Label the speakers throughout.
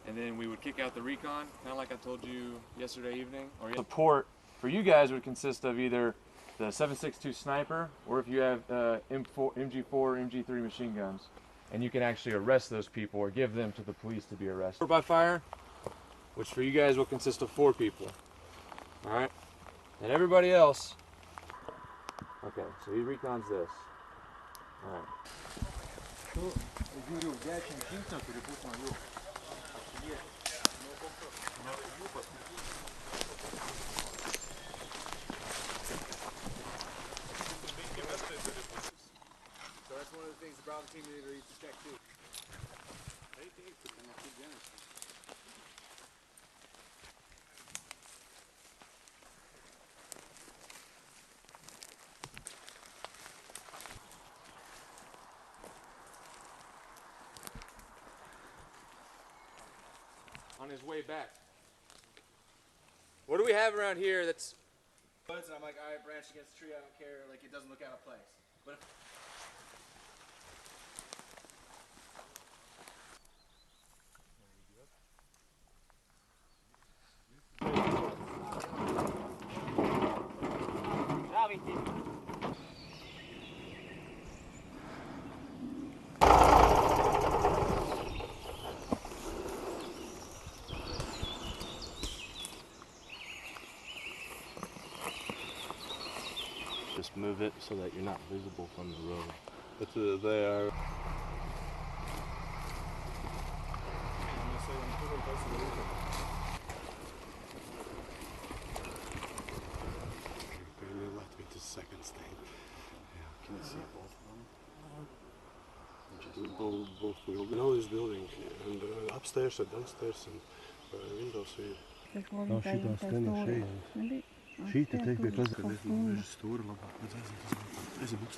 Speaker 1: and then we would kick out the recon, kind of like I told you yesterday evening.
Speaker 2: Support for you guys would consist of either the 7.62 sniper, or if you have MG4, MG3 machine guns, and you can actually arrest those people or give them to the police to be arrested. Support by fire, which for you guys will consist of 4 people. All right, and everybody else. Okay, so he recons this. All right.
Speaker 3: So that's one of the things the Bravo team leader needs to check too.
Speaker 2: On his way back. What do we have around here that's...
Speaker 3: And I'm like, all right, branch against the tree, I don't care, like it doesn't look out of place. But if
Speaker 4: just move it so that you're not visible from the road. But they are. Barely left me to second stage. Yeah. Can you see both of them? Both wheels. You know this building, and upstairs and downstairs and windows here.
Speaker 5: No, she does stand on shade. She to take because of this is store is a book.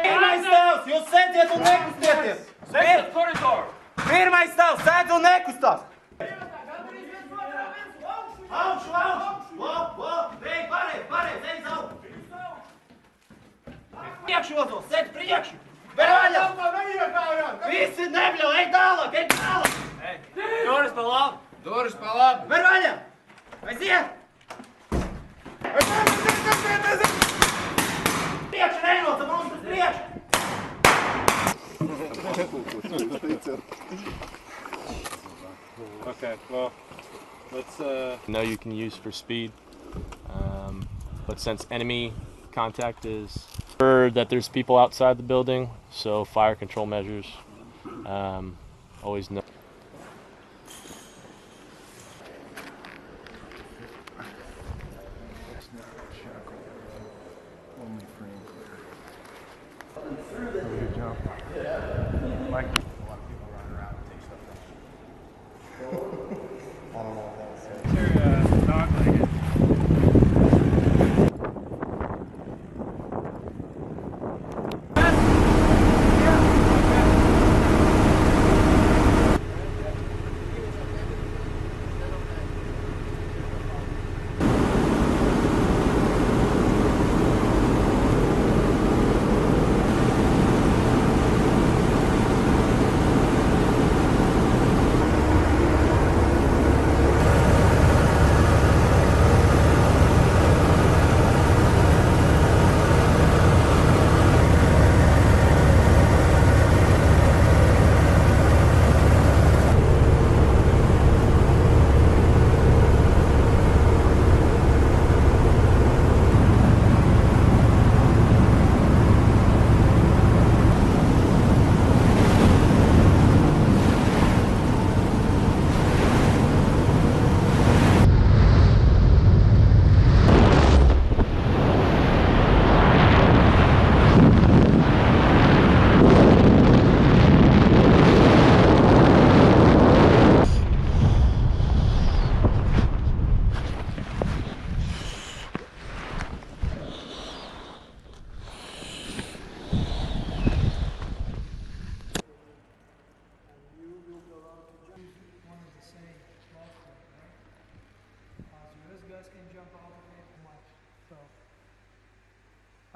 Speaker 6: Pirmais tēvs, jūs sēdiet un nekustieties! Sēdiet koridorā! Pirmais tēvs, sēd un nekustās! Augšu, augšu! Lop! Ej, pareiz, ej uz augšu! Priekšu, Ozols, sēd priekšu! Veroņa! Visi nebļauj, ej tālāk! Doris pa labi! Veroņa! Aiziet! Priekšu nenot, mums uz priekšu!
Speaker 4: Okay, well, let's know you can use for speed, but since enemy contact is heard that there's people outside the building, so fire control measures, always know.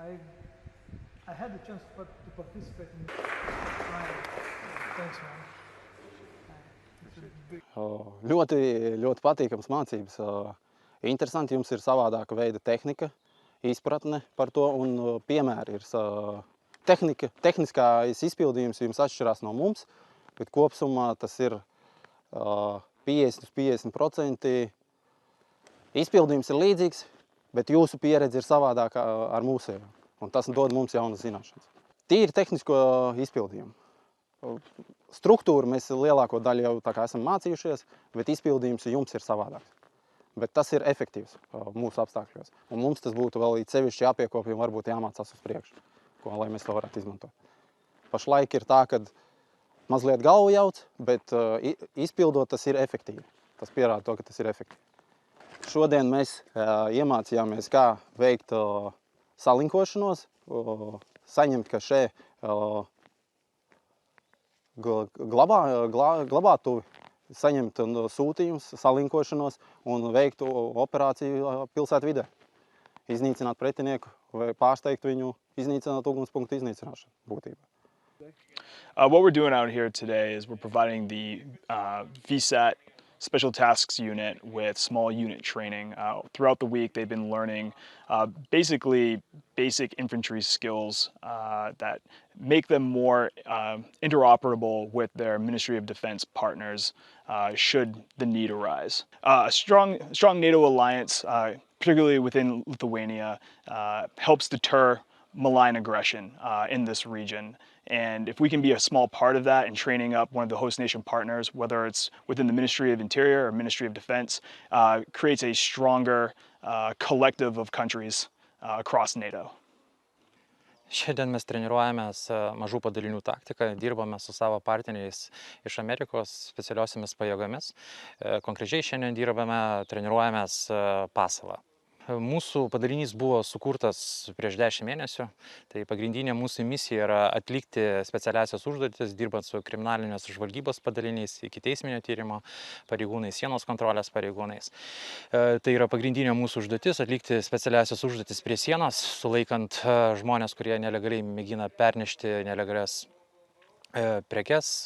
Speaker 7: I had the chance to participate in it. Thanks, man.
Speaker 8: Ļoti, ļoti patīkams mācības. Interesanti, jums ir savādāka veida tehnika, izpratne par to un piemēri ir. Tehniskais izpildījums jums atšķirās no mums, bet kopsumā tas ir 50% izpildījums ir līdzīgs, bet jūsu pieredze ir savādāka ar mūsējo. Un tas dod mums jaunas zināšanas. Tīri tehnisko izpildījumu. Struktūru mēs lielāko daļu jau tā kā esam mācījušies, bet izpildījums jums ir savādāks. Bet tas ir efektīvs mūsu apstākļos. Un mums tas būtu vēl līdz sevišķi jāpiekopja un varbūt jāmācās uz priekšu, lai mēs to varētu izmantot. Pašlaik ir tā, ka mazliet galvu jauc, bet izpildot tas ir efektīvi. Tas pierāda to, ka tas ir efektīvi. Šodien mēs iemācījāmies, kā veikt salinkošanos, saņemt kašē glabātuvi, saņemt sūtījumus, salinkošanos un veikt operāciju pilsētvidē. Iznīcināt pretinieku vai pārsteigt viņu, iznīcināt ugunspunktu iznīcināšanu būtībā.
Speaker 9: What we're doing out here today is we're providing the VSAT Special Tasks Unit with small unit training. Throughout the week, they've been learning basically basic infantry skills that make them more interoperable with their Ministry of Defense partners should the need arise. A strong NATO alliance, particularly within Lithuania, helps deter malign aggression in this region. And if we can be a small part of that in training up one of the host nation partners, whether it's within the Ministry of Interior or Ministry of Defense, creates a stronger collective of countries across NATO.
Speaker 10: Šiandien mes treniruojamės mažų padalinių taktiką, dirbame su savo partneriais iš Amerikos specialiosiomis pajėgomis. Konkrečiai šiandien treniruojamės Pasavą. Mūsų padalinys buvo sukurtas prieš 10 mėnesių, tai pagrindinė mūsų misija yra atlikti specialiasias užduotis, dirbant su kriminalinės žvalgybos padaliniais, ikiteisminio tyrimo pareigūnais, sienos kontrolės pareigūnais. Tai yra pagrindinė mūsų užduotis atlikti specialiasias užduotis prie sienos, sulaikant žmonės, kurie nelegaliai mėgina pernešti nelegalias prekes,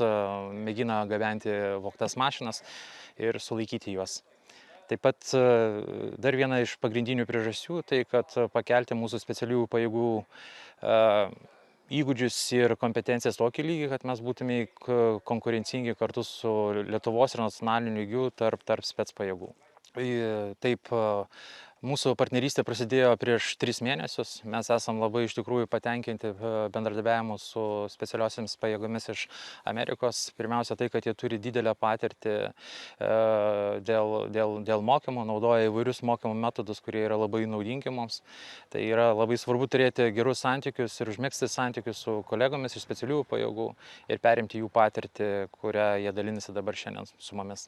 Speaker 10: mėgina gabenti vogtas mašinas ir sulaikyti juos. Taip pat dar viena iš pagrindinių priežasčių, tai kad pakelti mūsų specialiųjų pajėgų įgūdžius ir kompetencijas tokį lygį, kad mes būtume konkurencingi kartu su Lietuvos ir nacionaliniu lygiu tarp specpajėgų. Taip, mūsų partnerystė prasidėjo prieš 3 mėnesius. Mes esam labai iš tikrųjų patenkinti bendradarbiavimu su specialiosiamis pajėgomis iš Amerikos. Pirmiausia tai, kad jie turi didelę patirtį dėl mokymų, naudoja įvairius mokymo metodus, kurie yra labai naudingi mums. Tai yra labai svarbu turėti gerus santykius ir užmegzti santykius su kolegomis iš specialiųjų pajėgų ir perimti jų patirtį, kurią jie dalinasi dabar šiandien su mumis.